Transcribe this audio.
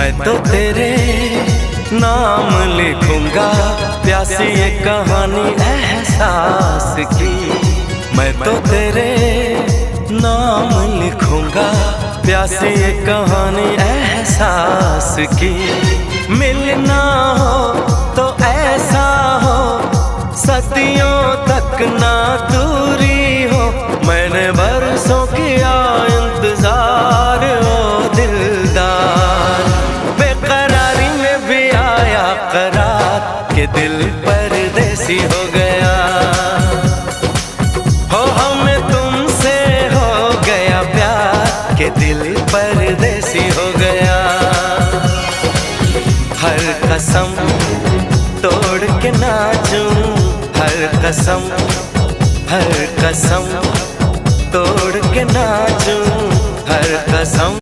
मैं तो तेरे नाम लिखूंगा, प्यासी ये कहानी एहसास की। मैं तो तेरे नाम लिखूंगा, प्यासी ये कहानी एहसास की। मिलना हो तो ऐसा हो, सदियों तक ना दूरी हो। मैंने बरसों किया इंतजार ओ दिलदार, बेकरारी में भी आया करार के दिल परदेसी हो गया। हो हमें तुमसे हो गया प्यार के दिल परदेसी हो गया। हर कसम तोड़ के नाचूं, हर कसम तोड़ के नाचूं, हर कसम।